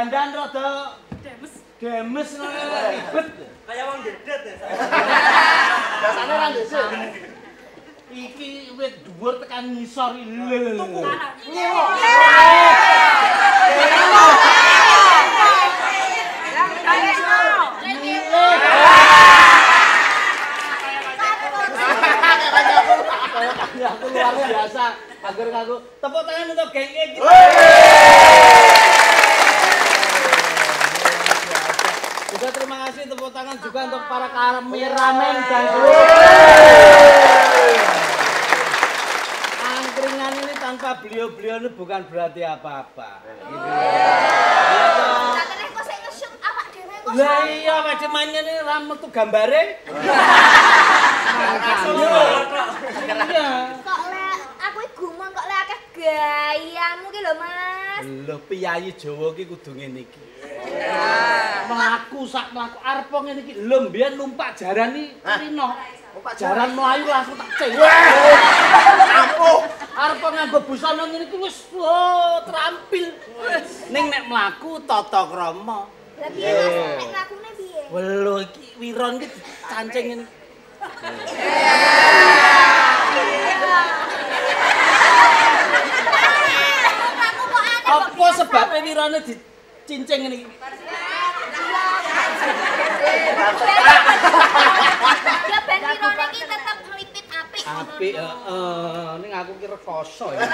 dandan rada demes ngono ribet. Kayak wong dedet ya. Biasane ra ndese. Iki wit dhuwur tekan ngisor iki. Tuku. Aku luar biasa. Agar aku tepuk tangan untuk geng iki. Juga terima kasih tepuk tangan juga untuk para kameramen dan kru. Angkringan ini tanpa beliau-beliau ini bukan berarti apa-apa. Lah iya wajib mainnya ini ramet tuh gambare. Iya. Kok lek aku gumon kok lek akeh gayamu ki lho Mas. Lho piyayi Jawa ki kudu ngene iki. Mlaku sak mlaku arep ngene iki. Lho mbiyen numpak jaran iki rino. Jaran mlayu langsung tak cek. Ampuh. Arep nganggo busana ngene iki wis terampil. Ning nek mlaku tata krama. Lah piye Mas nek mlakune piye? Lho iki wiron iki dicancing ngene. Apa sebabnya wirane dicincing ngene iki? Ya ben wirane iki tetep nglipit apik. Apik, heeh. Ning aku ki rekoso ya.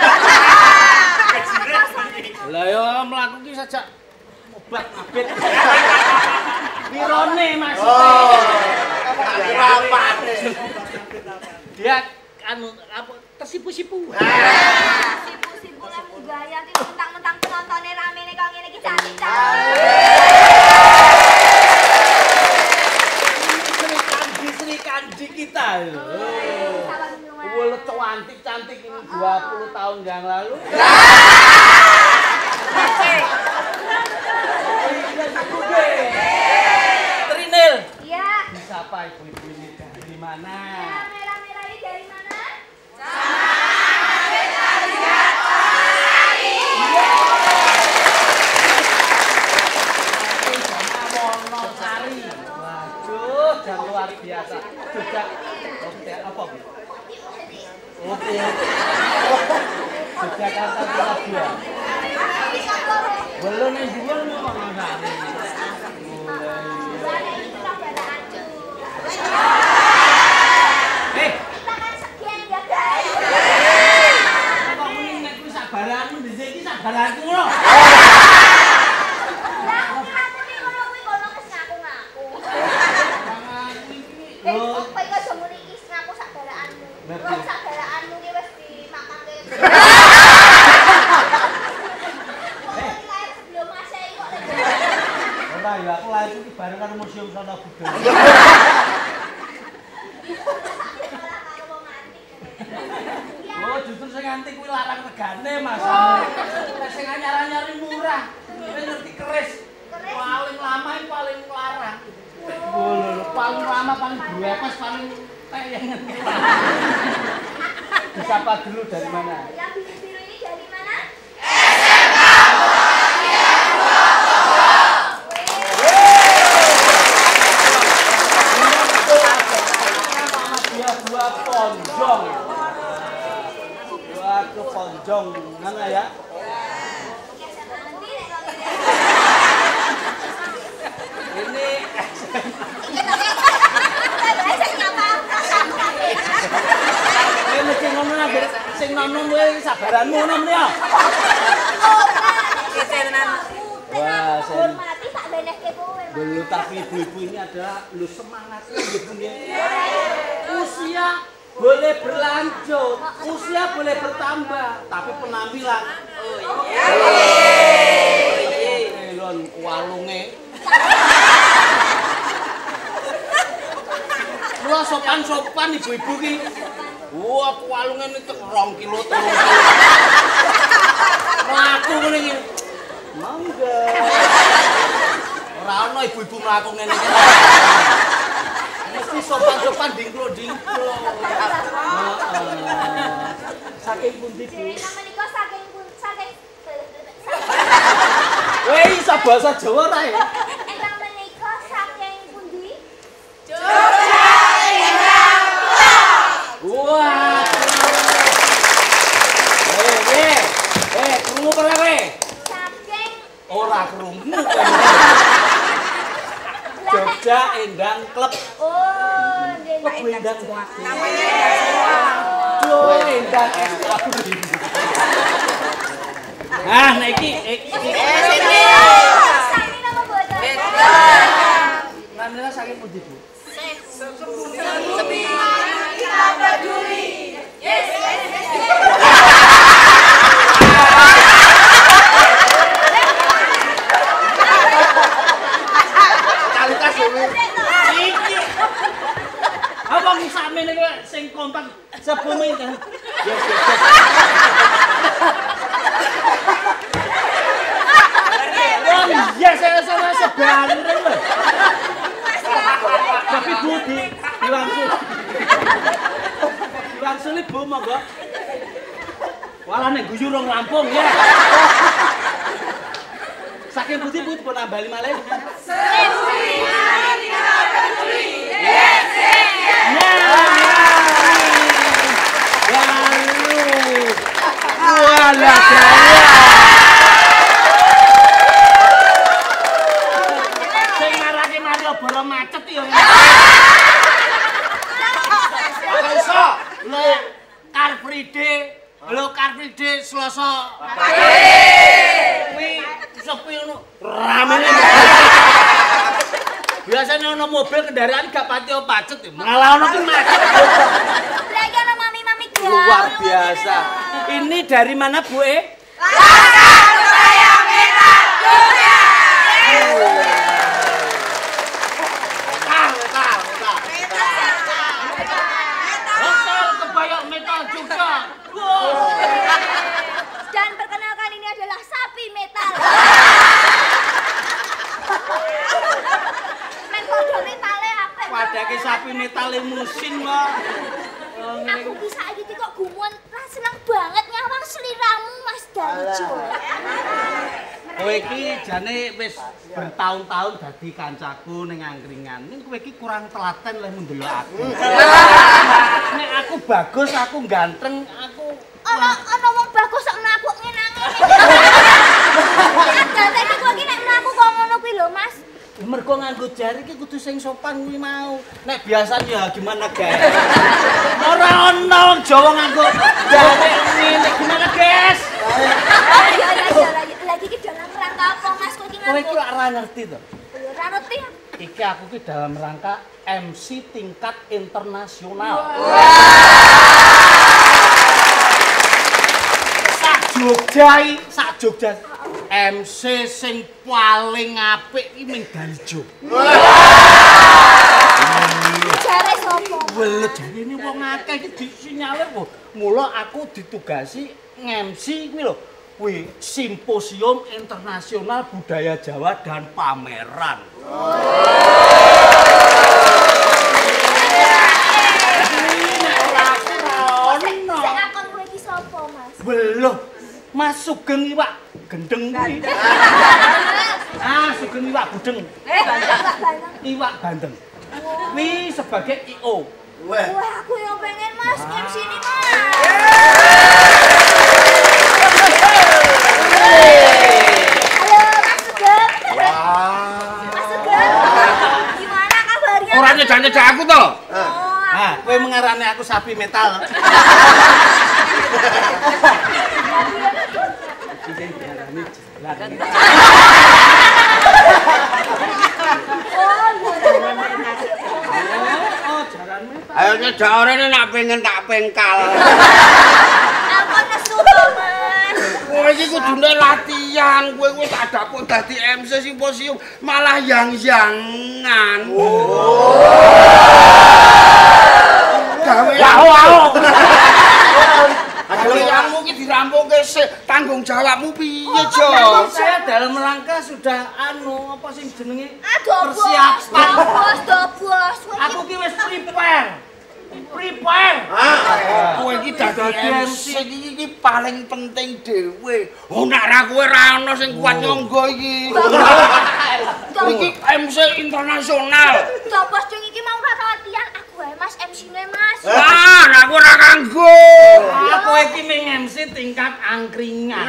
Lah ya mlaku ki sajak obat abit. Wirane maksudnya. Dia anu apa tersipu-sipu. Sipu-sipu lah gaya ki mentang-mentang penontonnya ramene kok ngene iki cantik-cantik. Sri Kandi kita. Wah, cantik ini 20 tahun yang lalu. Trinil. Iya. Siapa ibu-ibu ini dari mana? Ya, merah-merah ini dari mana? Wonosari. Waduh, dan luar biasa. Juga apa, Bu? Oke. Jakarta Surabaya. Belum yang jual nih Wonosari. Kita kan sekian ya guys. Kok muni nek kuwi sabaranmu dhisik iki sabaranku lho. Ya aku lahir iki bareng karo Museum Sono Budaya. Oh, justru sing antik kuwi larang regane, Mas. Nek sing anyar-anyar murah. Kowe ngerti keris. Paling lama iki paling larang. Oh, paling lama paling brepes paling teyengen. Disapa dulu dari mana? Yang biru-biru ini dari mana? Dua ke Ponjong, mana ya? Ini sing ngomong agar sing nonom kowe sabaranmu ngono ya. Wah, hormati tak benehke kowe. dulu tapi ibu-ibu ini adalah lu semangatnya ibu usia boleh berlanjut, usia boleh bertambah, tapi penampilan lon walunge lu sopan-sopan ibu-ibu ki. Wah, walunge nek 2 kilo 3 kilo. Mlaku ngene iki. Mangga. Ora ono ibu-ibu mlaku ngene iki. Mesti sopan-sopan dingklo-dingklo. Saking pundi, Bu? Nama menika saking Weh, iso bahasa Jawa ora ya? Ingkang menika saking pundi? Wah. Krungu ora kowe? Saking Ora krungu. Jogja Endang Klub. oh, nggih. Klub Endang. Namanya Endang Estabri. Ah, nek iki Sami nama boten. namanya saking pundi, Bu? Kita peduli. Yes. Kualitas ini. Iki. Apa ki sakmene kowe sing kompak sebumi kan? Yes. Oh iya, saya sebareng lho. Tapi Bu diwangsuli Bu monggo. Walah nek guyu rong Lampung ya. Saking putih Bu pun nambali malih. Walah saya. Sing ngarake Malioboro macet ya. Ora iso. Lek Car Free Day, lho Car Free Day Selasa. Kuwi sepi ngono ramene. Biasanya ono mobil kendaraan gak pati pacet ya. Malah ono ki macet. Lagi ana mami-mami gaul. Luar biasa. Ini dari mana, Bu? Metal kebayang metal juga. Dan perkenalkan ini adalah sapi metal. Men podo metale apik. Padake sapi metal limusin kok. Aku bisa iki kok gumuan ra seneng banget nyawang sliramu Mas Darjo. Kowe iki jane wis bertahun-tahun dadi kancaku ning angkringan. Ning kowe iki kurang telaten leh ndelok aku. Nek aku bagus, aku ganteng, aku Ana wong bagus sak mlaku ngenang-ngene. Agate iki kowe iki nek mlaku kok ngono kuwi lho Mas. mergo nganggo jari iki kudu sing sopan kuwi mau. Nek biasane ya gimana, guys? Ora ono wong Jawa nganggo jari ngene gimana, guys? Ya lagi iki dalam rangka apa Mas kowe iki Kowe nganggo? iki ora ngerti to. Ya ora ngerti. Iki aku ki dalam rangka MC tingkat internasional. Sak Jogja MC sing paling apik iki ming Darjo. Jare sapa? Welet jarene wong akeh iki disinyalir kok. Mula aku ditugasi nge-MC kuwi lho. Kuwi Simposium Internasional Budaya Jawa dan Pameran. Sing akon kowe iki sapa Mas? Belum Mas Sugeng Iwak gendeng kuwi. Ah, Sugeng Iwak Budeng. Iwak Bandeng. Kuwi sebagai IO. Wah, Wah, aku yang pengen Mas game sini Mas. Halo Mas Sugeng. Mas Sugeng. Gimana kabarnya? Ora nyejak aku to. Oh, Nah, kowe mengarani aku sapi metal. ayo nyejak orene nak pengen tak pengkal. aku nesu kok Mas. Kowe iki kudune latihan, kowe wis tak dapuk dadi MC simposium malah yang-yangan. Gawe Gaweanmu ki dirampungke sik, tanggung jawabmu piye, Jo? Saya dalam rangka sudah apa sing jenenge Aduh, persiapan. Bos. Aku ki wis prepare. prepare. Kowe iki dadi MC iki paling penting dhewe. Oh nek ra kowe ra ono sing kuat nyangga iki. Iki MC internasional. Coba Cung iki mau ora latihan aku ae Mas MC-ne Mas. Wah, aku ora kanggo. Kowe iki ning MC tingkat angkringan.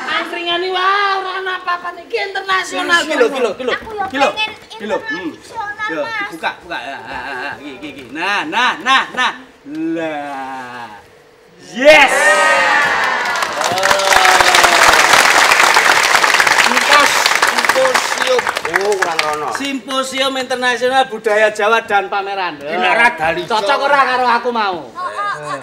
Angkringan iki wah ora ana apa-apa iki internasional. Kilo. Aku yo pengen internasional Mas. Buka. Iki. Nah. Lah. Yes. Simposium. Oh, kurang rono. Simposium Internasional Budaya Jawa dan Pameran. Dinara dali. Cocok ora karo aku mau?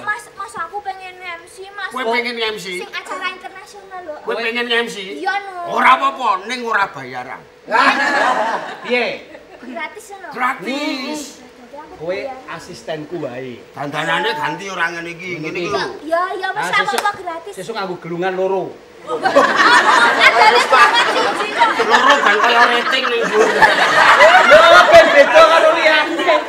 Mas aku pengen MC Mas. Kowe pengen MC? Sing acara internasional lho. Kowe pengen MC? Iya no. Ora apa-apa, ning ora bayaran. Piye? Gratis no. Gratis. Kowe asistenku wae. Dandanane ganti ora ngene iki, ngene iki lho. Ya wis apa gratis. Sesuk nganggo gelungan loro. Adane banget siji kok. Loro kan kaya rating ning nggon. Lho ben beda karo liyane.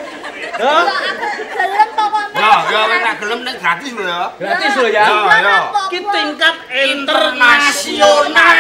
Hah? Aku gelem pokoknya. Ya wis tak gelem ning gratis lho ya. Gratis lho ya. Ya. Ki tingkat internasional.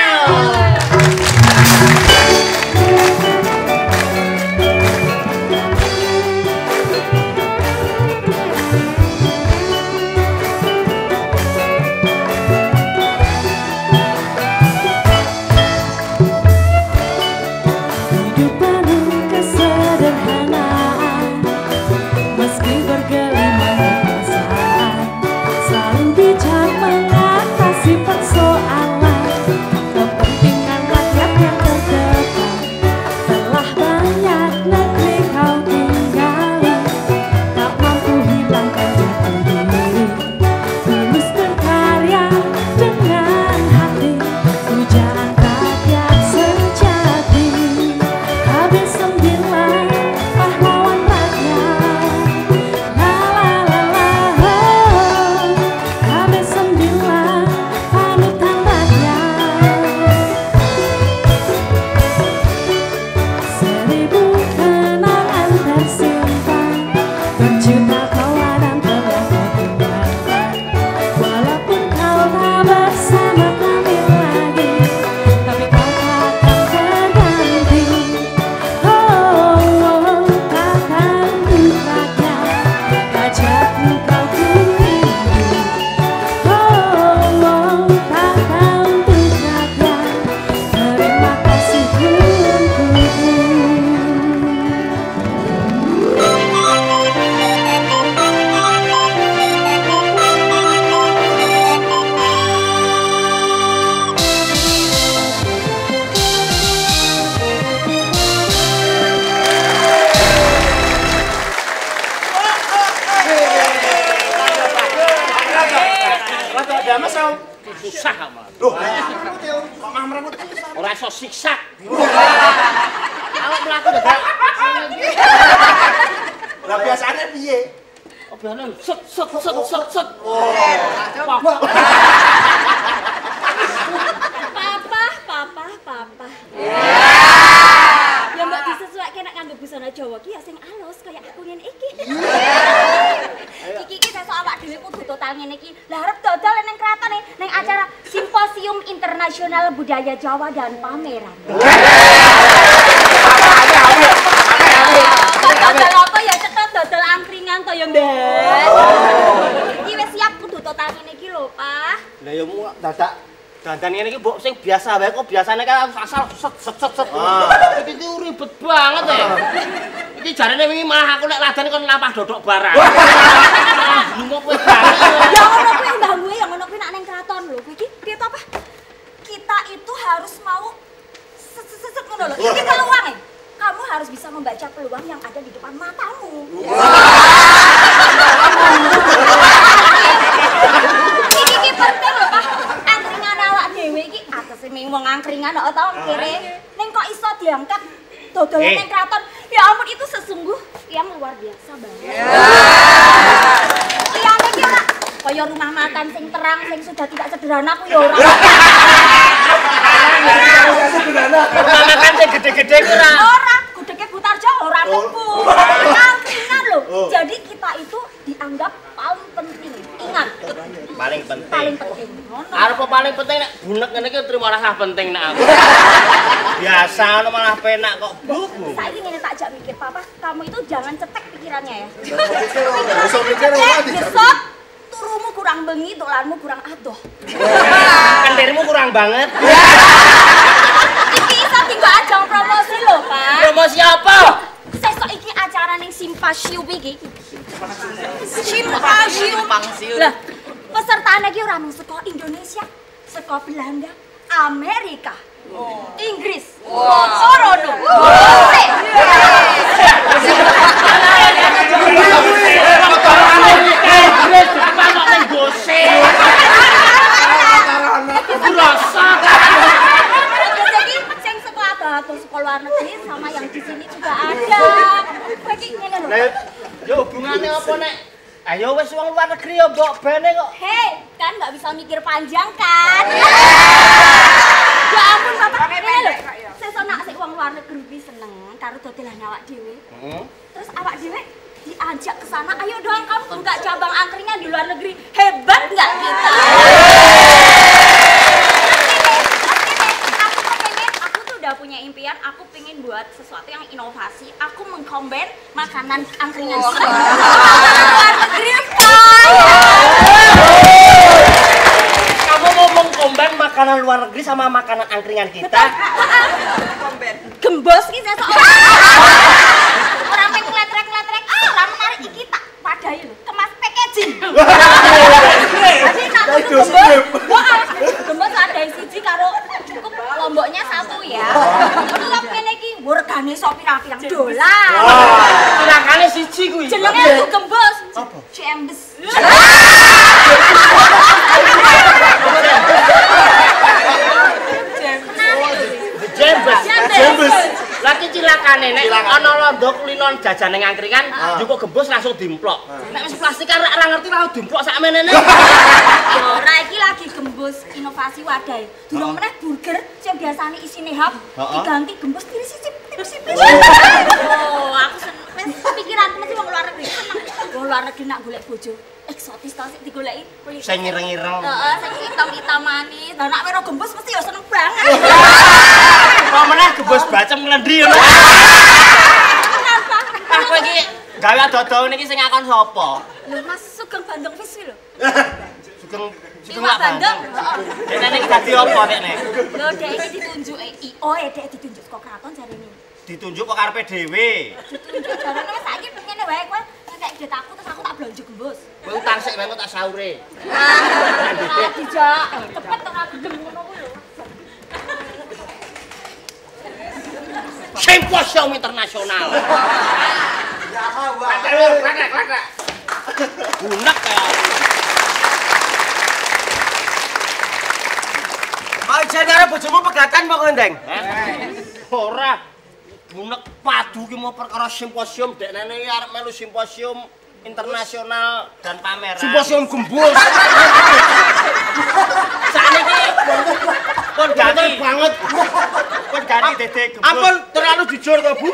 Susah malah. Loh, kok mah merengut ora iso siksak. Awak mlaku dadak. Lah biasane piye? Oh, biasane set. Papa. Ya mbok disesuaikan nek nganggo busana Jawa ki ya sing alus kaya aku ngene iki. Iki sesuk awak dhewe kudu total ngene iki. Lah arep dodol ning kratone ning acara Simposium Internasional Budaya Jawa dan Pameran. Dodol apa ya cetok dodol angkringan to ya, Mbak. Iki wis siap kudu total ngene iki lho, Pak. Lah ya mu dadak dandan ngene iki mbok sing biasa wae kok biasane kan asal set. Iki ribet banget ya. Iki jarene wingi malah aku nek ladan kon lampah dodok barang. Lunga kowe banget. Ya ngono kuwi Mbah gue ya ngono kuwi nek ning kraton lho. Kuwi iki piye to, Pak? Kita itu harus mau set ngono lho. Iki peluang e. Kamu harus bisa membaca peluang yang ada di depan matamu. Iki penting lho, Pak. Angkringan awak dhewe iki atese ming wong angkringan kok to kire. Ning kok iso diangkat dodolan ning kraton. Ya ampun itu sesungguh yang luar biasa banget. Liyane ki ora kaya rumah makan sing terang sing sudah tidak sederhana ku ya ora. Rumah makan sing gede-gede ku ora. Ora, gudege Butarjo ora niku. Angkringan lho. Jadi kita itu dianggap paling penting. Ingat. Paling penting. Paling penting. Arep paling penting nek bunek ngene iki terima rasa penting nek aku. Biasa ono malah penak kok. Saiki ngene tak jak mikir, Papa, kamu itu jangan cetek pikirannya ya. Iso mikir ora di. Besok turumu kurang bengi, dolanmu kurang adoh. Kendirmu kurang banget. Iki iso tinggal ajang promosi lho, Pak. Promosi apa? Sesuk iki acara ning Simpasium iki. Simpasium. Lah, pesertane iki ora mung saka Indonesia, saka Belanda, Amerika, Inggris. Sorono. Atau sekolah luar negeri sama yang di sini juga ada. Lagi ngene lho. Lah, yo hubungane apa nek? Ayo wis wong luar negeri yo mbok bene kok. Hei, kan nggak bisa mikir panjang kan? Ya ampun Bapak, ngene lho. Sesuk nak sik wong luar negeri iki seneng karo dodolan awak dhewe. Terus awak dhewe diajak ke sana, ayo dong kamu buka cabang angkringan di luar negeri. Hebat nggak kita? Punya impian, aku pengen buat sesuatu yang inovasi. Aku mengkombin makanan angkringan luar negeri, Kamu mau mengkombin makanan luar negeri sama makanan angkringan kita? Kombin. Gembos ki sesuk. Ora mung ngletrek-ngletrek, ora menarik iki tak padai lho, kemas packaging. Jadi nak gembos ada siji karo cukup lomboknya satu ya. Itu lho kene iki regane sok pirang-pirang dolar. Pirangane siji kuwi. Jenenge itu gembos. Apa? Jembes. Jembes. Lagi cilakane nek ana londo kulino jajan ning angkringan, njupuk gembos langsung dimplok. Nek wis plastik ora ngerti ora dimplok sak menene. Ora iki lagi gembos inovasi wadahe. Durung meneh burger sing biasane isine hap diganti gembos tiris-tiris. Oh, aku seneng. Pikiranku mesti wong luar negeri seneng. Wong luar negeri nak golek bojo eksotis ta sik digoleki. Sing ireng-ireng. Heeh, sing hitam-hitam manis. Lah nek wero gembos mesti ya seneng banget. Kok meneh gembos bacem nglendri ngono. Kenapa? Ah kowe iki gawe dodol niki sing ngakon sapa? Lho Mas Sugeng Bandung Fish lho. Sugeng lak Bandung. Dene iki dadi apa dekne? Lho dek iki ditunjuk IO dek ditunjuk kok kraton jarene. Ditunjuk kok karepe dhewe. Ditunjuk jarene wis saiki ngene wae kowe ngekek duit aku terus aku tak blonjo gembos. Kowe utang sik wae kok tak sahure. Dijak cepet ora gedem ngono kuwi lho. Simpasium internasional. Ya Allah. Klak. Bunek ya. Mau jan karo bojomu pegatan apa Ndeng? Ora. Bunek padu ki mau perkara simposium dekne iki arep melu simposium internasional dan pameran. Simposium gembos. Sakniki kon ganti banget. Kon ganti dedek gembos. Ampun terlalu jujur to, Bu.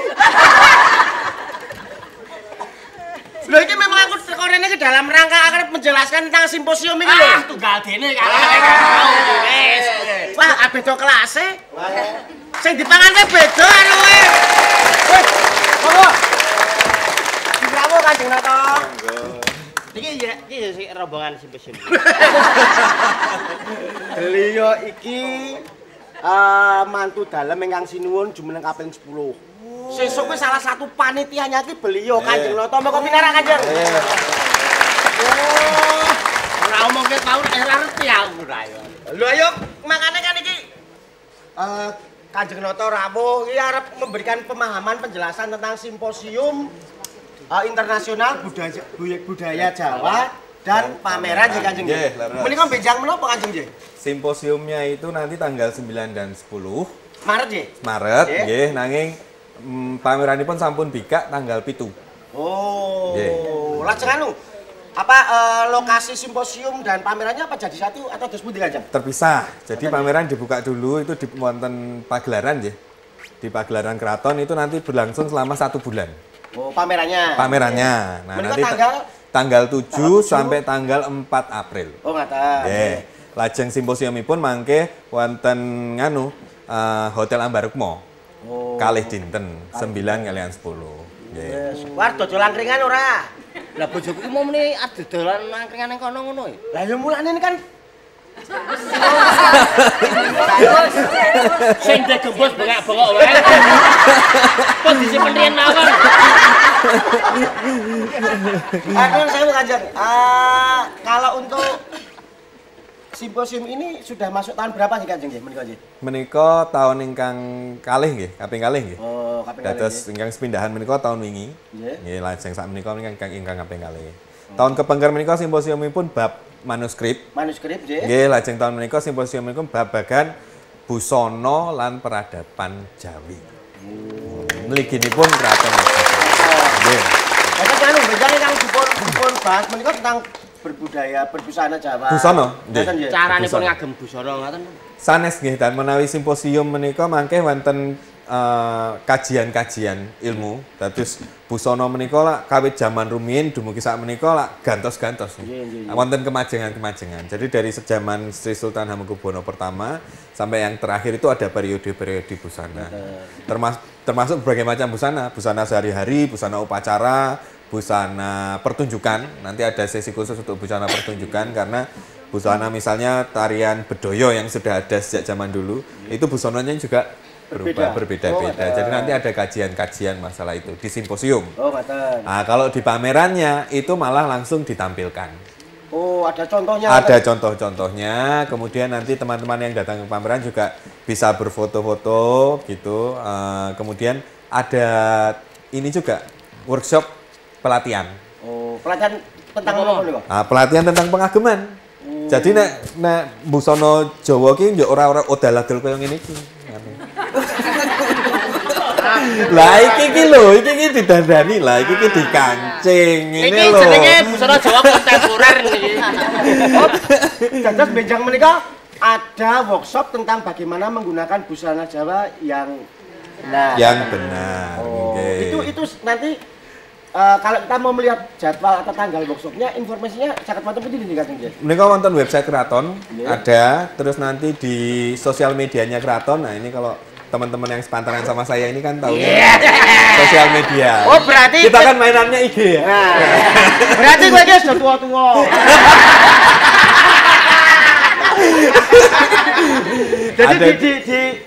Lha iki memang aku teko rene ke dalam rangka arep menjelaskan tentang simposium iki lho. Ah, tunggal dene kan. Wis. Wah, beda kelase. Sing dipangan kowe beda karo kowe. Wis, monggo. Dirawo Kanjeng Nata. Iki sik rombongan simposium. Beliau iki mantu dalem ingkang sinuwun jumeneng kaping 10. Sesuk kuwi salah satu panitianya iki beliau Kanjeng Nata. Monggo pinarak Kanjeng. Oh. Ora omongke tau nek ora ngerti aku ra yo. Lho ayo makane kan iki Kanjeng Nata rawuh iki arep memberikan pemahaman penjelasan tentang simposium internasional budaya Jawa dan pameran nggih Kanjeng nggih. Menika benjang menapa Kanjeng nggih? Simposiumnya itu nanti tanggal 9 dan 10 Maret nggih. Maret nggih nanging pameranipun sampun bikak tanggal 7. Oh. Lajeng anu lokasi simposium dan pamerannya apa jadi satu atau dos pundi Kanjeng? Terpisah. Jadi pameran dibuka dulu itu di wonten pagelaran nggih. Di pagelaran keraton itu nanti berlangsung selama 1 bulan. Oh, pamerannya. Pamerannya. Nah, nanti tanggal 7 sampai tanggal 4 April. Oh, ngaten. Nggih. Lajeng simposiumipun mangke wonten nganu Hotel Ambarukmo. Oh. Kalih dinten 9 kalian 10. Nggih. War dodol angkringan ora? Lah bojoku mau meni dodolan angkringan ning kono ngono. Lah ya mulane kan sing digembos bengak-bengok wae. Kok disimpen riyen mawon. Aku saya mau Kanjeng. Kalau untuk simposium ini sudah masuk tahun berapa sih Kanjeng nggih menika nggih? Menika tahun ingkang kalih nggih, kaping kalih nggih. Oh, kaping kalih. Dados ingkang sepindahan menika tahun wingi. Nggih. Nggih, lajeng sak menika ingkang kaping kalih. Tahun kepengker menika simposiumipun bab manuskrip. Manuskrip nggih. Nggih, lajeng tahun menika simposiumipun babagan busana lan peradaban Jawi. Mliginipun kraton Nggih. Bapak kan bejane kang dipun bahas menika tentang berbudaya, berbusana Jawa. Busana, nggih. Caranipun ngagem busana ngoten. Sanes nggih, dan menawi simposium menika mangke wonten kajian-kajian ilmu. Dados busana menika lak kawit jaman rumiyin dumugi sak menika lak gantos-gantos. Wonten kemajengan-kemajengan. Jadi dari zaman Sri Sultan Hamengkubuwono pertama sampai yang terakhir itu ada periode-periode busana. Termasuk berbagai macam busana, busana sehari-hari, busana upacara, busana pertunjukan. Nanti ada sesi khusus untuk busana pertunjukan karena busana misalnya tarian bedoyo yang sudah ada sejak zaman dulu, itu busananya juga berbeda-beda. Jadi nanti ada kajian-kajian masalah itu di simposium. Oh, ngaten. Nah, kalau di pamerannya itu malah langsung ditampilkan. Oh, ada contohnya. Ada contoh-contohnya. Kemudian nanti teman-teman yang datang ke pameran juga bisa berfoto-foto gitu. Kemudian ada ini juga workshop pelatihan. Oh, pelatihan tentang apa niku? Pelatihan tentang pengageman. Jadi nek busana Jawa ki yo ora odal-odal koyo ngene iki. Lah iki lho, iki didandani lah, iki dikancing ngene lho. Iki jenenge busana Jawa kontemporer niki. Dados benjang menika ada workshop tentang bagaimana menggunakan busana Jawa yang benar. Yang benar. Oh, itu nanti kalau kita mau melihat jadwal atau tanggal workshopnya, informasinya caket wonten pundi nih Kanjeng? Menika wonten website keraton ada, terus nanti di sosial medianya keraton. Nah, ini kalau teman-teman yang sepantaran sama saya ini kan tahu sosial media. Oh, berarti kita kan mainannya IG ya. Nah, berarti gue guys sudah tua-tua. Jadi ada di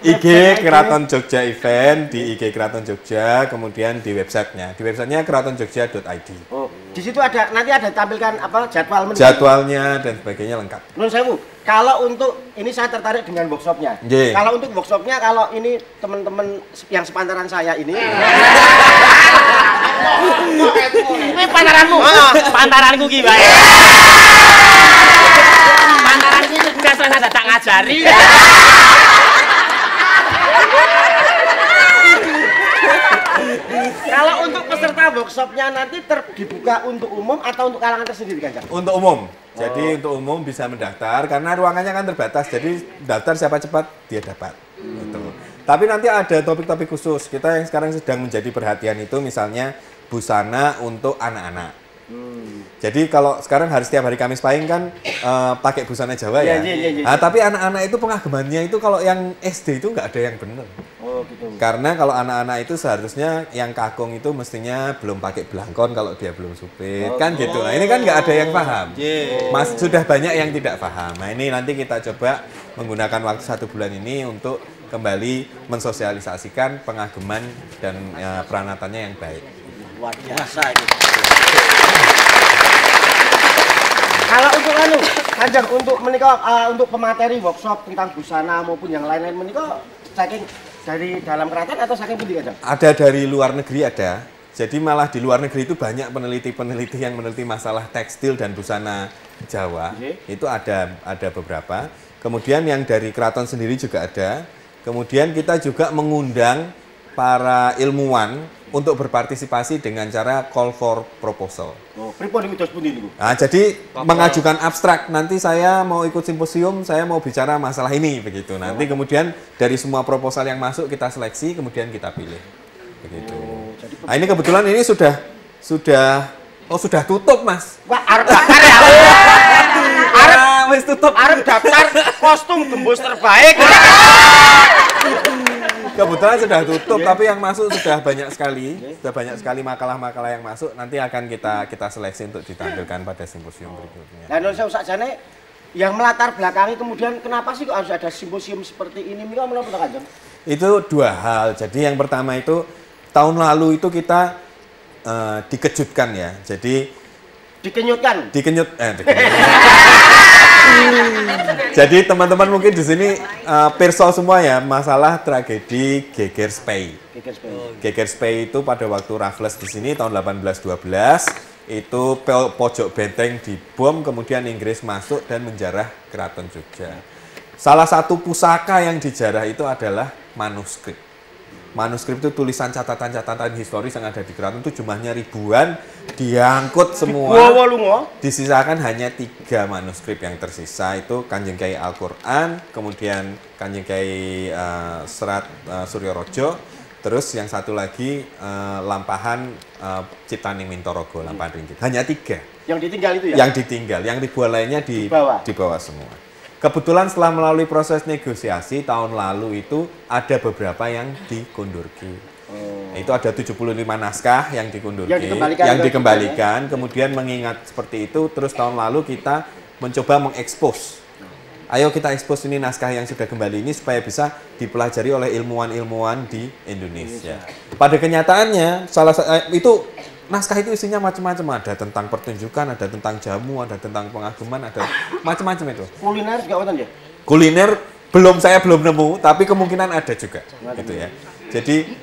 IG Keraton Jogja Event, di IG Keraton Jogja, kemudian di websitenya. Di websitenya keratonjogja.id. Oh, di situ ada nanti ada tampilkan apa jadwalnya dan sebagainya lengkap. Nun sewu. Kalau untuk ini saya tertarik dengan workshopnya. Kalau untuk workshopnya, kalau ini teman-teman yang sepantaran saya ini. Ini pantaranmu. Pantaranku ki bae. Pantaran iki tugas saya tak ngajari. Kalau untuk peserta workshopnya nanti dibuka untuk umum atau untuk kalangan tersendiri kan? Untuk umum. Jadi untuk umum bisa mendaftar karena ruangannya kan terbatas. Jadi daftar siapa cepat dia dapat. Gitu. Tapi nanti ada topik-topik khusus. Kita yang sekarang sedang menjadi perhatian itu misalnya busana untuk anak-anak. Jadi kalau sekarang setiap hari Kamis Pahing kan pakai busana Jawa ya. Nah, tapi anak-anak itu pengagemannya itu kalau yang SD itu nggak ada yang benar. Oh gitu. Karena kalau anak-anak itu seharusnya yang kakung itu mestinya belum pakai belangkon kalau dia belum supit kan gitu. Nah ini kan nggak ada yang paham. Mas sudah banyak yang tidak paham. Nah ini nanti kita coba menggunakan waktu 1 bulan ini untuk kembali mensosialisasikan pengageman dan peranatannya yang baik. Luar biasa itu. Kalau untuk Kanjeng untuk menikah untuk pemateri workshop tentang busana maupun yang lain-lain menikah saking dari dalam keraton atau saking pundi Kanjeng? Ada dari luar negeri ada. Jadi malah di luar negeri itu banyak peneliti-peneliti yang meneliti masalah tekstil dan busana Jawa. Itu ada beberapa. Kemudian yang dari keraton sendiri juga ada. Kemudian kita juga mengundang para ilmuwan untuk berpartisipasi dengan cara call for proposal. Oh, pripun niku dos pundi niku? Nah, jadi mengajukan abstrak. Nanti saya mau ikut simposium, saya mau bicara masalah ini begitu. Nanti kemudian dari semua proposal yang masuk kita seleksi, kemudian kita pilih. Begitu. Jadi Nah, ini kebetulan ini sudah tutup, Mas. Wah, arep daftar ya. Wis tutup. Arep daftar kostum gembus terbaik. Kebetulan sudah tutup, tapi yang masuk sudah banyak sekali. Sudah banyak sekali makalah-makalah yang masuk. Nanti akan kita seleksi untuk ditampilkan pada simposium berikutnya. Lah Nur sakjane yang melatar belakangi kemudian kenapa sih kok harus ada simposium seperti ini? Mila menapa to Kanjeng? Itu dua hal. Jadi yang pertama itu tahun lalu itu kita dikejutkan ya. Jadi Jadi teman-teman mungkin di sini pirsa semua ya masalah tragedi Geger Spey. Geger Spey itu pada waktu Raffles di sini tahun 1812 itu pojok benteng dibom, kemudian Inggris masuk dan menjarah Keraton Jogja. Salah satu pusaka yang dijarah itu adalah manuskrip. Manuskrip itu tulisan catatan-catatan historis yang ada di keraton itu jumlahnya ribuan, diangkut semua. Disisakan hanya 3 manuskrip yang tersisa, itu Kanjeng Kyai Al-Quran, kemudian Kanjeng Kyai Serat Suryo-Rojo, terus yang satu lagi lampahan Ciptaning Mintorogo, lampahan ringgit. Hanya 3. Yang ditinggal itu ya? Yang ditinggal, yang ribuan lainnya di bawah semua. Kebetulan setelah melalui proses negosiasi tahun lalu itu ada beberapa yang dikundurki. Itu ada 75 naskah yang dikundurki, yang dikembalikan. Kemudian mengingat seperti itu, terus tahun lalu kita mencoba mengekspos. Ayo kita ekspos ini naskah yang sudah kembali ini supaya bisa dipelajari oleh ilmuwan-ilmuwan di Indonesia. Pada kenyataannya itu naskah itu isinya macam-macam, ada tentang pertunjukan, ada tentang jamu, ada tentang pengaguman, ada macam-macam itu. Kuliner juga ada ya? Kuliner saya belum nemu, tapi kemungkinan ada juga, gitu ya. Jadi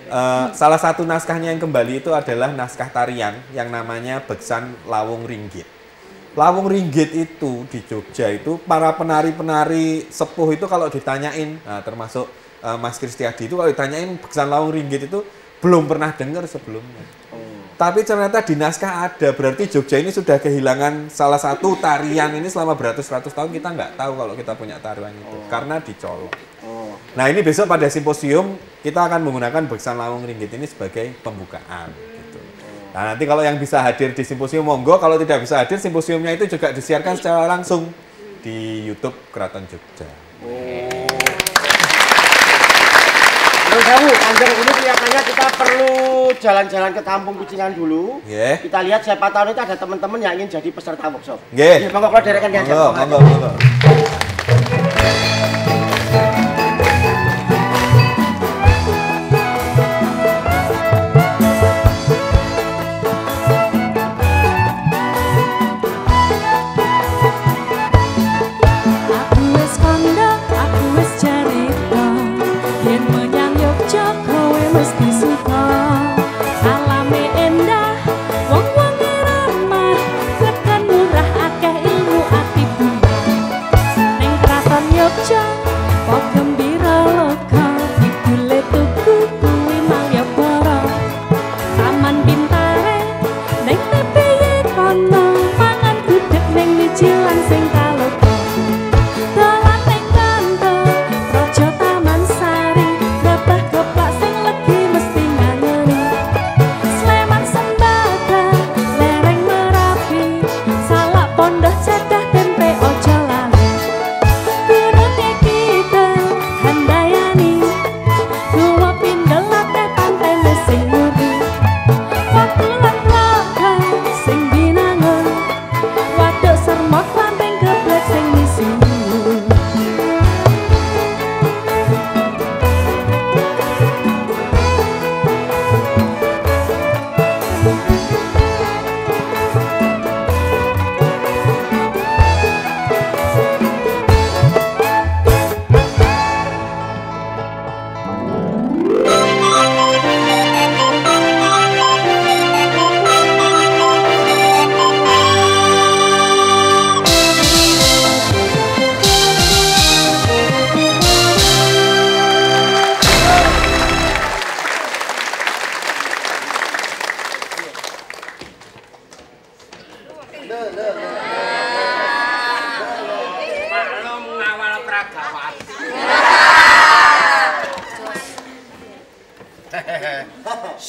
salah satu naskahnya yang kembali itu adalah naskah tarian yang namanya Beksan Lawung Ringgit. Lawung Ringgit itu di Jogja itu para penari-penari sepuh itu kalau ditanyain, termasuk Mas Kristiadi itu kalau ditanyain Beksan Lawung Ringgit itu belum pernah dengar sebelumnya. Tapi ternyata di naskah ada, berarti Jogja ini sudah kehilangan salah satu tarian ini selama beratus-ratus tahun kita nggak tahu kalau kita punya tarian itu, karena dicolok. Nah ini besok pada simposium kita akan menggunakan Beksan Lawung Ringgit ini sebagai pembukaan. Gitu. Nah nanti kalau yang bisa hadir di simposium monggo, kalau tidak bisa hadir simposiumnya itu juga disiarkan secara langsung di YouTube Keraton Jogja. Terus Kanjeng ini kelihatannya kita perlu jalan-jalan ke Kampung Kucingan dulu. Kita lihat siapa tahu itu ada teman-teman yang ingin jadi peserta workshop. Monggo kalau derekan Kanjeng. Monggo.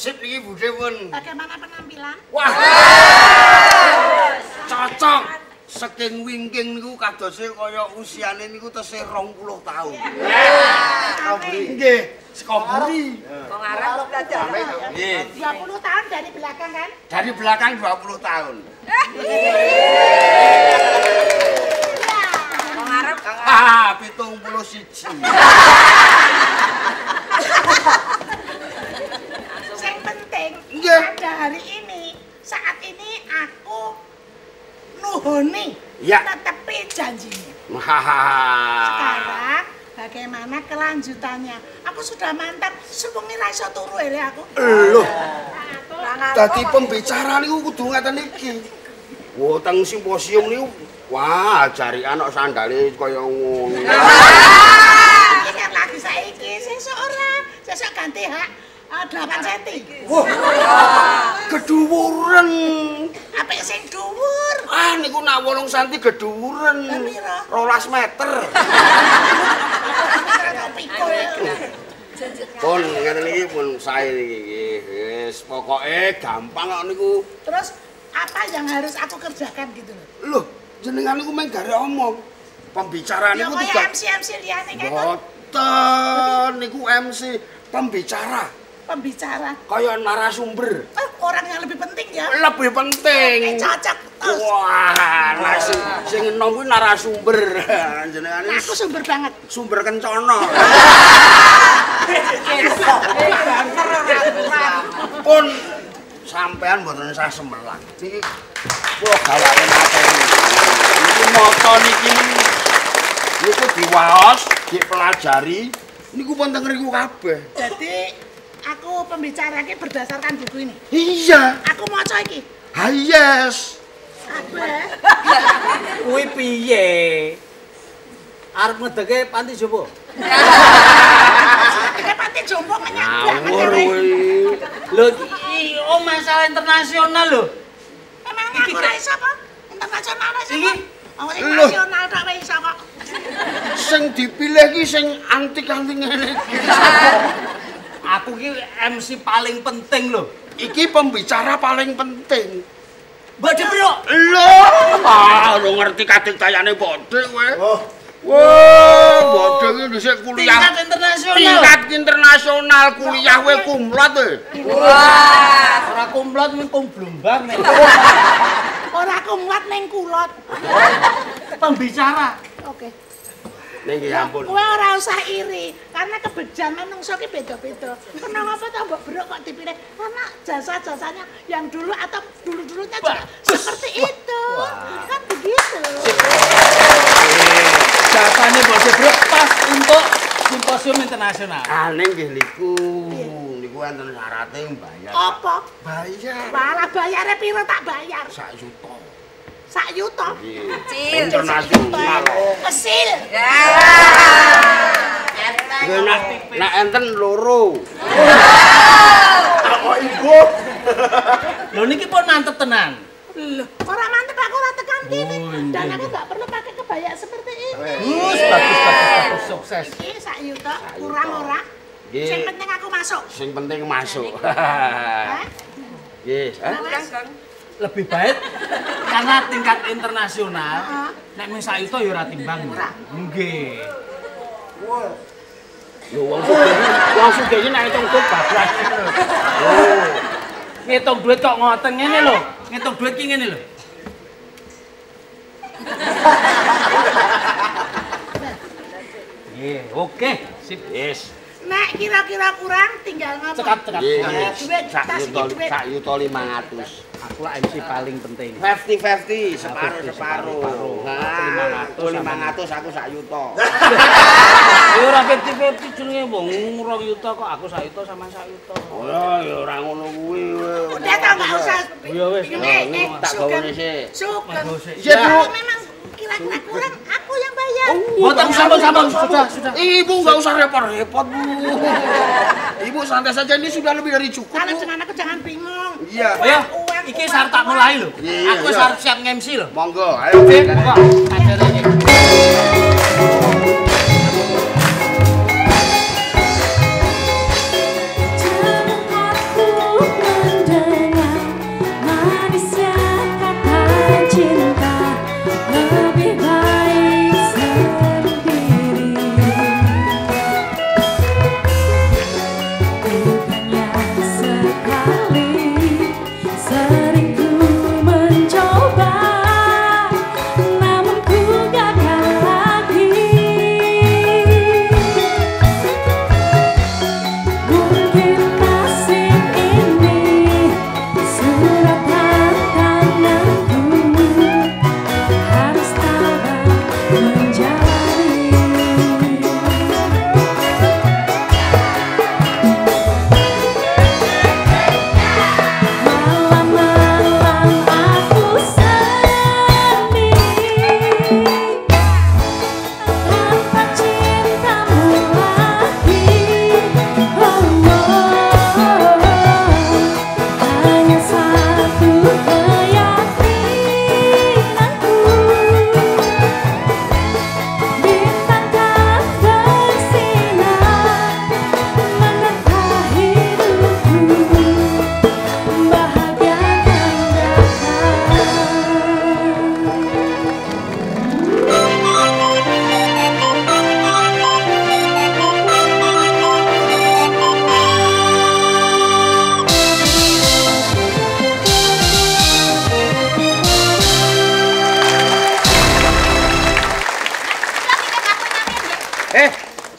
sip iki budhe pun. Bagaimana penampilan? Wah. Cocok. Saking wingking niku kadose kaya usiane niku tesih 20 taun. Nggih, sekoburi. Wong Arab belajar. Nggih. 20 tahun dari belakang kan? Dari belakang 20 tahun. Wong Arab. 71. Yang penting pada hari ini, saat ini aku nuhoni tetepi janjinya. Sekarang bagaimana kelanjutannya? Aku sudah mantap, sepungi ra iso turu ele aku. Loh. Dadi pembicara niku kudu ngaten iki. Wo teng simposium niku wah jari anak sandale kaya ngono. Iki kan lagi saiki, sesuk ora, sesuk ganti hak 8 cm. Wah. Gedhuwuren. Apik sing dhuwur. Ah niku nak 8 cm gedhuwuren. 12 meter. Pun ngeten iki pun sae iki. Wis pokoke gampang kok niku. Terus apa yang harus aku kerjakan gitu loh? Loh, jenengan niku meng gare omong. Pembicara niku tugas. Ya MC liyane kan. Boten niku MC pembicara. Pembicara. Kayak narasumber. Orang yang lebih penting ya. Lebih penting. Cocok. Wah, sing enom kuwi narasumber. Jenengan aku sumber banget. Sumber kencana. Pun sampean mboten usah semelang. Iki kula gawake materi. Iki moto niki niku diwaos, dipelajari, niku pun teng riku kabeh. Jadi aku pembicara iki berdasarkan buku ini. Iya. Aku maca iki. Ha yes. Apa? Kuwi piye? Arep ngedeke panti jompo. Ngedeke panti jompo ngawur kuwi. Lho iki masalah internasional lho. Emangnya aku ora iso apa? Internasional iso. Iki internasional tok ora iso kok. Sing dipilih iki sing antik-antik ngene iki. Aku ki MC paling penting lho. Iki pembicara paling penting. Mbak Depro. Lho, lu ngerti kadek tayane Bodhe kowe. Wah, Bodhe iki dhisik kuliah tingkat internasional. Tingkat internasional kuliah kowe kumlot e. Wah, ora kumlot ning Blumbang nek. Ora kumlot ning kulot. Pembicara. Oke. Nggih ampun. Kowe ora usah iri, karena kebejaman menungso ki beda-beda. Kenapa ta Mbok Bro kok dipilih? Karena jasa-jasanya yang dulu atau dulu-dulunya juga seperti itu. Kan begitu. Jasane Mbok Bro pas untuk simposium internasional. Aneh nggih niku. Niku enten syarate bayar. Apa? Bayar. Malah bayare piro tak bayar? 1 juta. 1 juta? Cil. Internasional. Kesil. Nak enten loro. Kok ibu? Lho niki pun mantep tenan. Loh, ora mantep aku ora tekan kene. Dan aku enggak perlu pakai kebaya seperti ini. Bagus, sukses. Iki 1 juta kurang ora? Sing penting aku masuk. Sing penting masuk. Nggih, lebih baik karena tingkat internasional. Nek men 1 juta ya ora timbang. Nggih. Lho wong sugih iki nek ngitung duit bablas ngono. Oh. Ngitung duit kok ngoten ngene lho. Ngitung duit ki ngene lho. Nggih, oke, sip. Yes. Nek kira-kira kurang tinggal ngapa? Cekap. Duit tas iki duit. 1.500.000. Aku lah MC paling penting. 50-50, separuh. Nah, 500 aku 1 juta. Ya ora 50-50 jenenge wong 2 juta kok aku 1 juta sama 1 juta. Oh ya ora ngono kuwi. Udah tak enggak usah. Ya wis. Tak gawene sik. Sugeng. Ya, Bu. Memang kira-kira kurang aku yang bayar. Mboten sampun sudah. Ibu enggak usah repot-repot, Bu. Ibu santai saja, ini sudah lebih dari cukup. Kalau dengan aku jangan bingung. Iya. Ayo, iki sarep tak mulai lho. Aku sarep siap nge-MC lho. Monggo, ayo. Monggo. Acara iki. Jangan aku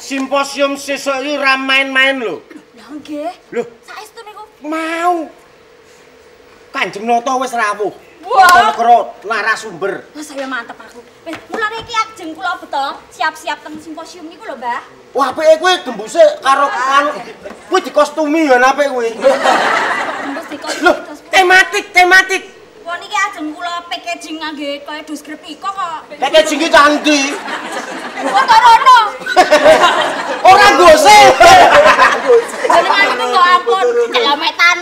simposium sesuk iki ra main-main lho. Lah nggih. Lho, saestu niku mau. Kanjeng Nata wis rawuh. Wah, karo narasumber. Wah, saya mantep aku. Wis, mulane iki ajeng kula beto siap-siap teng simposium niku lho, Mbah. Wah, apike kuwi gembuse karo kuwi dikostumi ya apik kuwi. Gembus dikostumi. Loh, tematik. Wah, niki ajeng kula packaging ngangge kaya deskrip iko kok. Packaging iki candi. Foto rono. Ora gose. Jenengan niku kok ampun, celometan,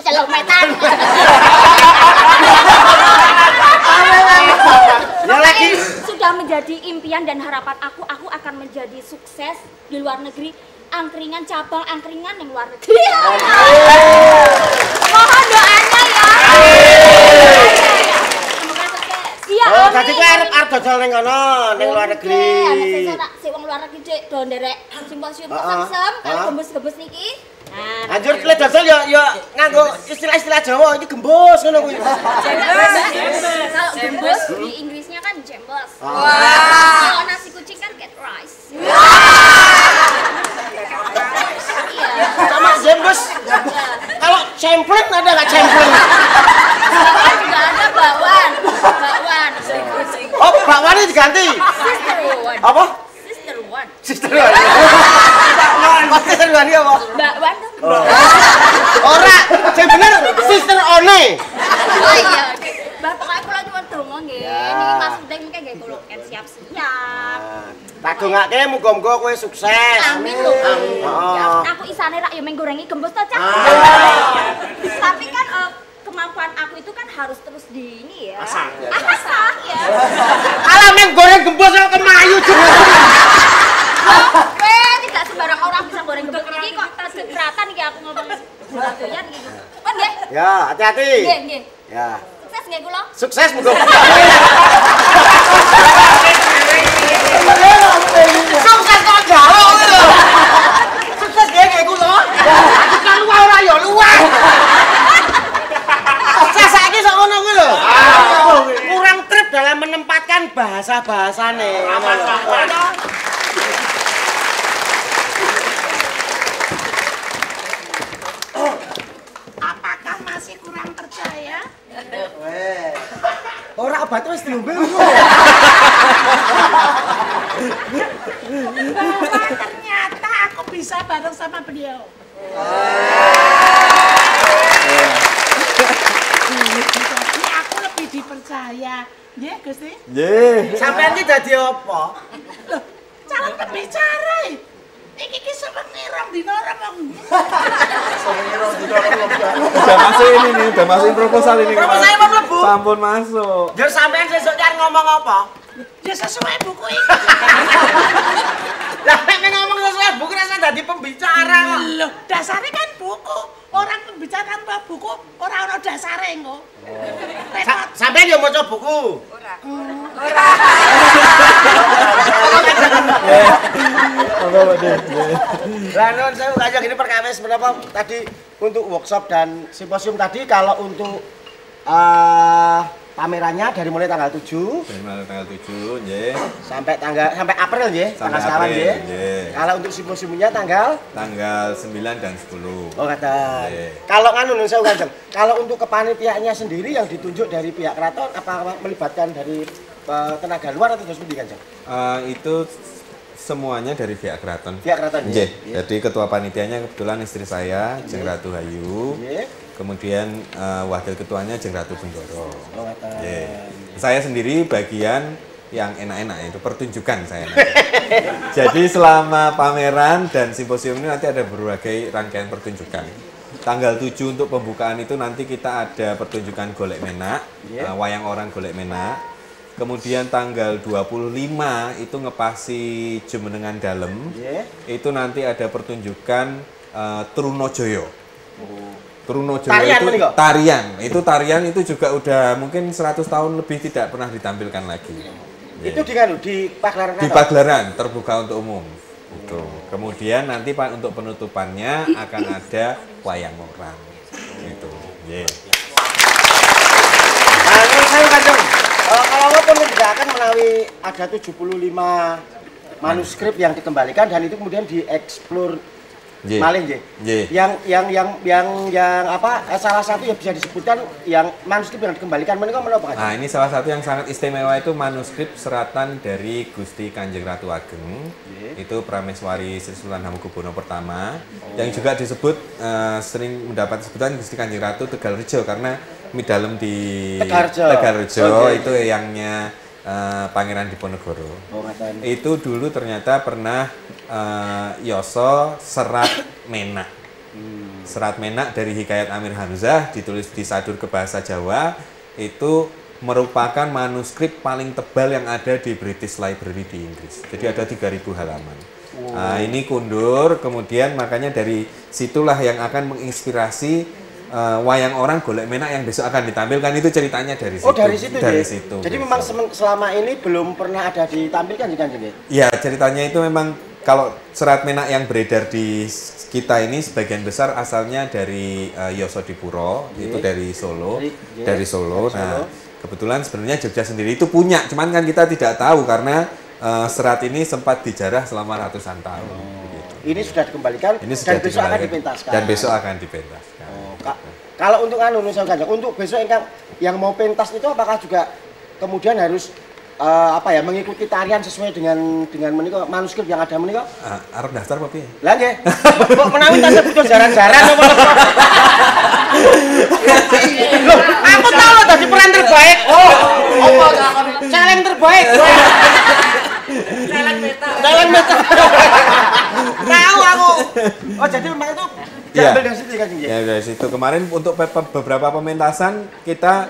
celometan. Ya lagi sudah menjadi impian dan harapan aku akan menjadi sukses di luar negeri, angkringan cabang angkringan yang luar negeri. Mohon doanya ya. Semoga sukses. Iya, oh, tadi kowe arep dodol ning kono ning luar negeri. Ana sesuk tak sing wong luar negeri Dik, do nderek simposium kesem kali gembus-gembus niki. Nah, anjur kle dodol ya nganggo istilah-istilah Jawa iki gembus ngono kuwi. Kalau gembus di Inggrisnya kan jembus. Kalau nasi kucing kan cat rice. Iya. Sama jembus. Kalau cemplon ada enggak cemplon? Bakwan juga ada bakwan. Oh, bakwannya diganti. Sister one. Apa? Sister one. Sister one. Sister one apa? Bakwan. Ora, sing bener sister one. Oh iya. Mbah pokoke kula nyuwun donga nggih. Niki maksude mengke nggih kula siap-siap. Tak dongake muga-muga kowe sukses. Amin lho. Aku isane rak ya meng gorengi gembus to, Cak. Tapi kan kemampuan aku itu kan harus terus di ini ya. Asah ya. Alah meng goreng gembus kok kemayu jeneng. Tidak sembarang orang bisa goreng gembus iki kok kekeratan iki aku ngomong doyan iki. Pun nggih? Ya, hati-hati. Nggih. Ya. Sukses nggih kula? Sukses muga. Sukses kok jalo lho. Sukses nggih kula. Kan luwih ora ya luwih. Saiki sok ngono kuwi lho. Kurang trip dalam menempatkan bahasa-bahasane. Apakah masih kurang percaya? Ora obat wis diombe. Bahwa ternyata aku bisa bareng sama beliau. Jadi aku lebih dipercaya. Nggih, Gusti? Nggih. Sampeyan iki dadi apa? Loh, calon pembicara. Iki seneng nirang dina rong. Udah masuk ini nih, udah masukin proposal ini. Proposalnya mau mlebu? Sampun masuk. Jur sampeyan sesuk kan ngomong apa? Ya sesuai buku ini. Lah nek ngomong sesuai buku rasa dadi pembicara kok. Loh, dasarnya kan buku. Orang pembicara tanpa buku, orang ono dasare kok. Repot. Sampeyan yo maca buku. Ora. Lah non saya ngajak ini perkawis berapa tadi untuk workshop dan simposium tadi kalau untuk pamerannya dari mulai tanggal 7 nggih. sampai April nggih, tanggal sekawan nggih. Kalau untuk simposiumnya tanggal 9 dan 10. Oh kata. Kalau nganu saya ngajak, kalau untuk kepanitiaannya sendiri yang ditunjuk dari pihak keraton apa melibatkan dari tenaga luar atau seperti kan? Itu semuanya dari pihak keraton. Pihak keraton. Nggih. Jadi ketua panitianya kebetulan istri saya, Jeng Ratu Hayu. Kemudian wakil ketuanya Jeng Ratu Bendoro. Oh, saya sendiri bagian yang enak-enak itu pertunjukan saya. Jadi selama pameran dan simposium ini nanti ada berbagai rangkaian pertunjukan. Tanggal 7 untuk pembukaan itu nanti kita ada pertunjukan golek menak, wayang orang golek menak. Kemudian tanggal 25 itu ngepasi Jumenengan Dalem. Itu nanti ada pertunjukan Trunojoyo. Trunojoyo itu tarian itu juga udah mungkin 100 tahun lebih tidak pernah ditampilkan lagi. Itu di Pagelaran. Di Pagelaran terbuka untuk umum. Itu. Kemudian nanti untuk penutupannya akan ada wayang orang. Gitu. Nah, saya kadang kalau pun tidak akan melalui ada 75 manuskrip yang dikembalikan dan itu kemudian dieksplor malih nggih. Yang apa salah satu yang bisa disebutkan yang manuskrip yang dikembalikan menika menapa? Nah, ini salah satu yang sangat istimewa itu manuskrip seratan dari Gusti Kanjeng Ratu Ageng. Itu Prameswari Sri Sultan Hamengkubuwono pertama yang juga disebut sering mendapat sebutan Gusti Kanjeng Ratu Tegalrejo karena midalem di Tegalrejo itu yangnya Pangeran Diponegoro. Itu dulu ternyata pernah Yoso Serat Menak. Serat Menak dari Hikayat Amir Hamzah ditulis disadur ke bahasa Jawa itu merupakan manuskrip paling tebal yang ada di British Library di Inggris. Jadi ada 3.000 halaman. Nah, ini kundur, kemudian makanya dari situlah yang akan menginspirasi wayang orang golek menak yang besok akan ditampilkan itu ceritanya dari situ. Oh, dari situ. Situ. Jadi memang selama ini belum pernah ada ditampilkan kan Kanjeng? Iya, ceritanya itu memang kalau serat menak yang beredar di kita ini sebagian besar asalnya dari Yosodipuro, itu dari Solo. Dari Solo. Nah, kebetulan sebenarnya Jogja sendiri itu punya, cuman kan kita tidak tahu karena serat ini sempat dijarah selama ratusan tahun. Ini sudah dikembalikan dan besok akan dipentaskan. Dan besok akan dipentaskan. Kalau untuk untuk besok yang mau pentas itu apakah juga kemudian harus mengikuti tarian sesuai dengan menika manuskrip yang ada menika? Arep daftar apa piye? Lah nggih. Kok menawi tasih butuh jaran-jaran apa? Loh, aku tahu tadi peran terbaik. Apa challenge terbaik? Challenge meta. Tahu aku. Oh, jadi memang itu diambil dari situ kan? Ya, dari situ. Kemarin untuk beberapa pementasan kita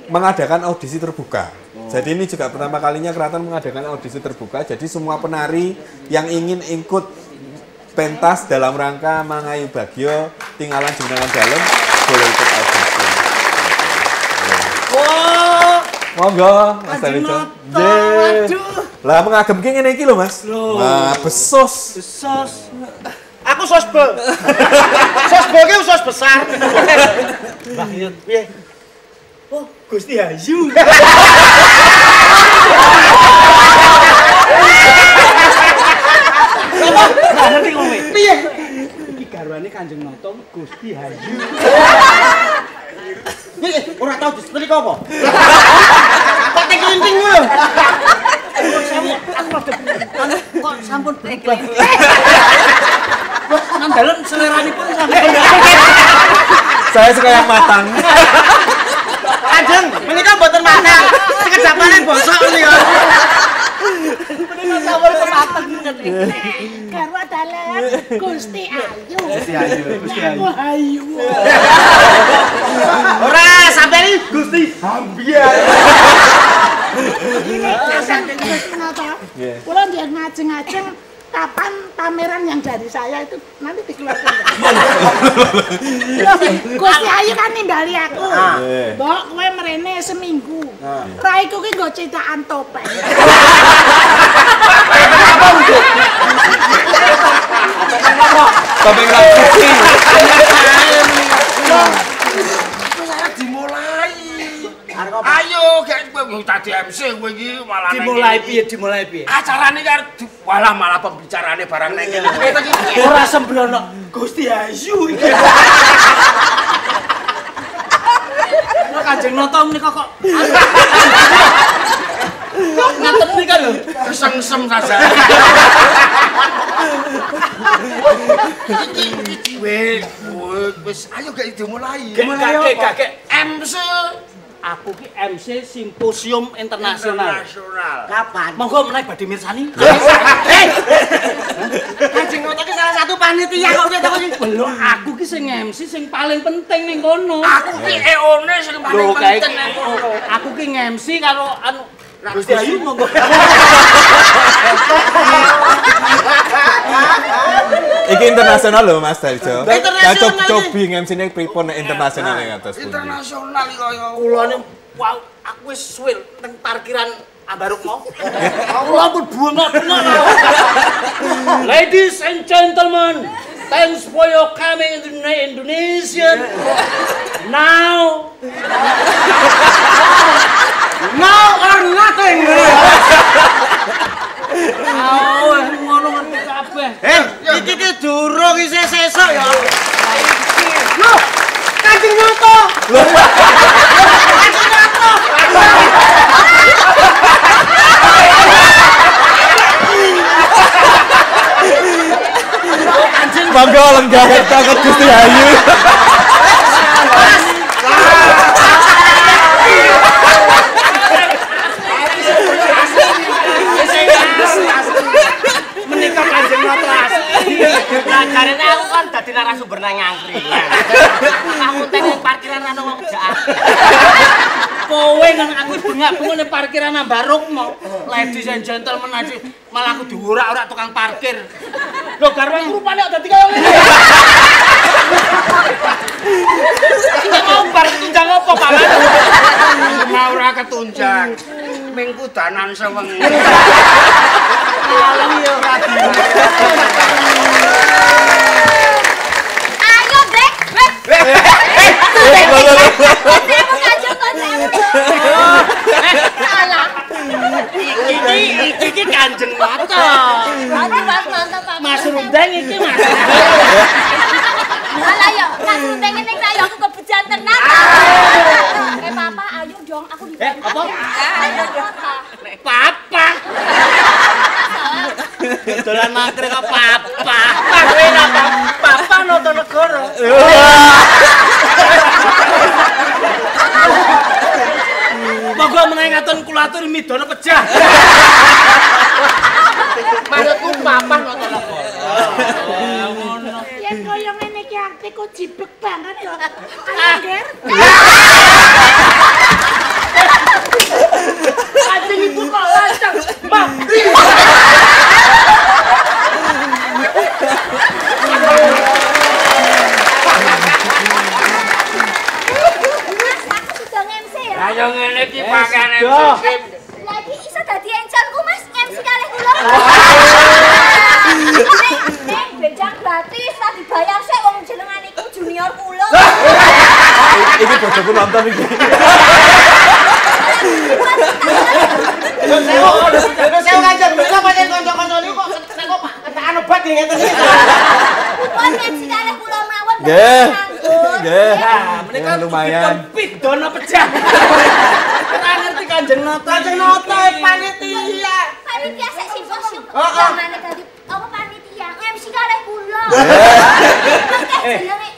mengadakan audisi terbuka. Jadi ini juga pertama kalinya Keraton mengadakan audisi terbuka. Jadi semua penari yang ingin ikut pentas dalam rangka Mangayu Bagyo Tinggalan Jenengan Dalem boleh ikut audisi. Wah, monggo Mas Talico. Waduh. Lah mengagemke ngene iki lho Mas. Nah, besos. Aku sosbo. Sosbo ki sos besar. Mbah piye? Oh, Gusti Hayu. Ngerti kowe? Piye? Iki garwane Kanjeng Nata Gusti Hayu. Nih, ora tau disetrika apa? Kok teklinting lho. Kok sampun tekling. Nang dalem selerane pun sampai. Saya suka yang matang. Kanjeng, menika mboten matang. Sekedap panen bosok niku. Menika sampun matang ngerti. Garwa dalem Gusti Ayu. Gusti Ayu. Ayu. Ora, sampeyan Gusti Hambiar. Ini Hasan Gusti Nata. Kula njen ngajeng-ngajeng kapan pameran yang dari saya itu nanti dikeluarkan. Gusti Ayu kan nimbali aku. Mbok kowe mrene seminggu. Raiku ki nggo cetakan topeng. Topeng rakuti. Dimulai. Ayo, gek kowe tadi MC kowe iki malah Dimulai piye? Acarane ki malah pembicarane barang nek kene. Ora sembrono Gusti Ayu iki. Kanjeng Nata menika kok. Ngaten nika lho. Kesengsem saja. Iki wis ayo gek dimulai. Kakek MC. Aku ki MC Simposium Internasional. Kapan? Monggo menawi badhe mirsani. Kanjeng Nata ki salah satu panitia kok Lho, aku ki sing MC sing paling penting ning kono. Aku ki EONE sing paling penting ning kono. Aku ki MC karo anu Gusti Ayu monggo. Iki internasional loh Mas Talico. Internasional iki. Cobi MC-ne pripun nek internasional ning atas pundi. Internasional iki kaya Kulane wow, aku wis suwe teng parkiran Ambaruk mau. Aku ampun bungok-bungok. Ladies and gentlemen, thanks for your coming in Indonesia. Now or nothing. Ngono ngerti kabeh. Iki durung isih sesuk ya. Loh, Kanjeng Nata. Kanjeng Nata. Kanjeng bangga lenggah banget Gusti Ayu. Menikah Kanjeng Nata asli. Lah jarene aku kan dadi narasumber nang angkringan. Aku teng parkiran ana wong jaak. Kowe nang aku bengak-bengok ning parkiran nang Barukmo. Ladies and gentlemen aja malah aku diurak-urak tukang parkir. Lho garwane rupane kok dadi kaya ngene. Iki mau bar tunjang apa, Pak? Mau ora ketunjang. Minggu danan sewengi. Alang ya ora Ayo, Brek. Iki Kanjeng Nata. Mas Rundeng iki Mas. Alah ya, Mas Rundeng ning saya aku kebejan tenan. Papa, ayo dong aku di. Apa? Ayo Papa. Papa. Dolan mangkring kok Papa. Kowe napa? Papa Nata Negara. Monggo menawi ngaten kula aturi midana pejah. Maksudku Papa Nata Negara. Yen kaya ngene iki artiku jibek banget lho. Ayo, Ger. Kanjeng ibu kok lancang. Mbak. Ayo ngene iki pakaian MC. Lagi iso dadi encelku Mas, MC kalih kula. Nek bejang gratis tak dibayar sik wong jenengan iku junior kula. Iki bojoku nonton iki. Saya Kanjeng, kok pancen kanca-kanca niku kok ketekan obat ngeten iki. Pun MC kalih kula mawon. Nggih. Nggih. Menika lumayan. Pidana pejah. Ora ngerti Kanjeng Nata. Kanjeng Nata panitia. Panitia sik simposium. Jamane dadi apa panitia? MC kalih kula. Jenenge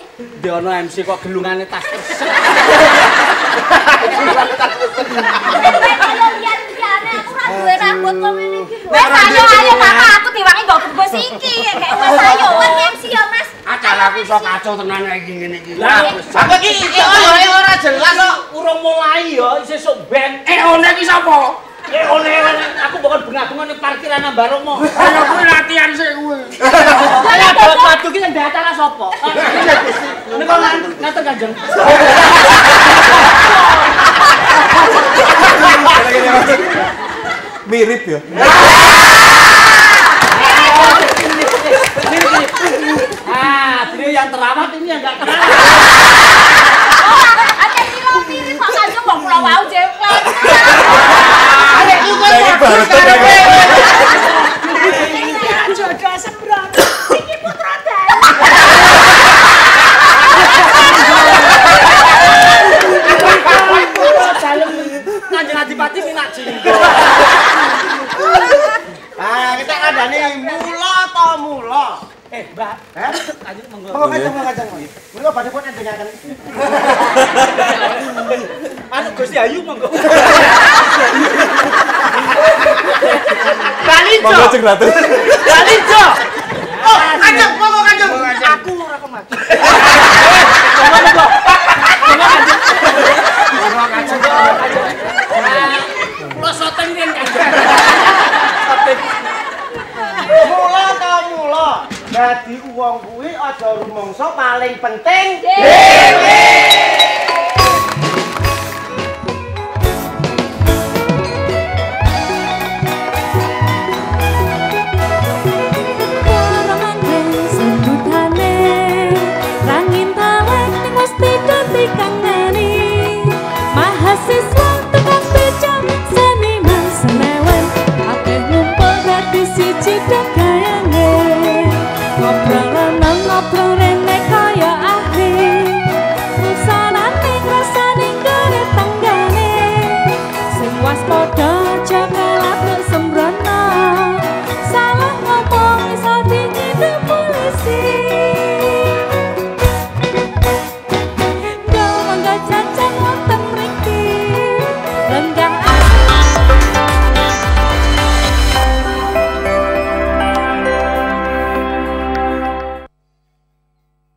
Dia ono MC kok gelungane tas resik. Aku ora duwe rambut kok ngene iki. Wes ayo Papa, aku diwangi nggo gebos iki. Nek wes ayo kon MC ya Mas. Acaraku iso kacau tenan iki ngene iki. Lah, Apa iki ora jelas kok. urung mulai ya isih sok band. One iki sapa? One aku bukan bengak-bengok ning parkiran nang Barukmo. Ayo kuwi latihan sik kuwi. Lah padu ki nang acara sapa? Nika ngaten Kanjeng. Mirip ya. Beliau yang terawat ini yang enggak kenal. Ada mirip kok Kanjeng wong kula wau jengklek. Arek iki Lagi baru Jodoh sembrono. Iki putra dalang. Kanjeng Adipati minak jinggo. kita kandhane mula ta mula. Mbak. Kanjeng monggo. Kanjeng. Mula badhe pun endengaken. Anu Gusti Ayu monggo. Balijo. Monggo Ceng Ratu. Balijo. Oh, Kanjeng, monggo Kanjeng. Aku ora kemati. Monggo. Monggo Kanjeng. Kula soteng yen Kanjeng. Mula ta mula. Dadi wong kuwi aja rumangsa paling penting Dewe.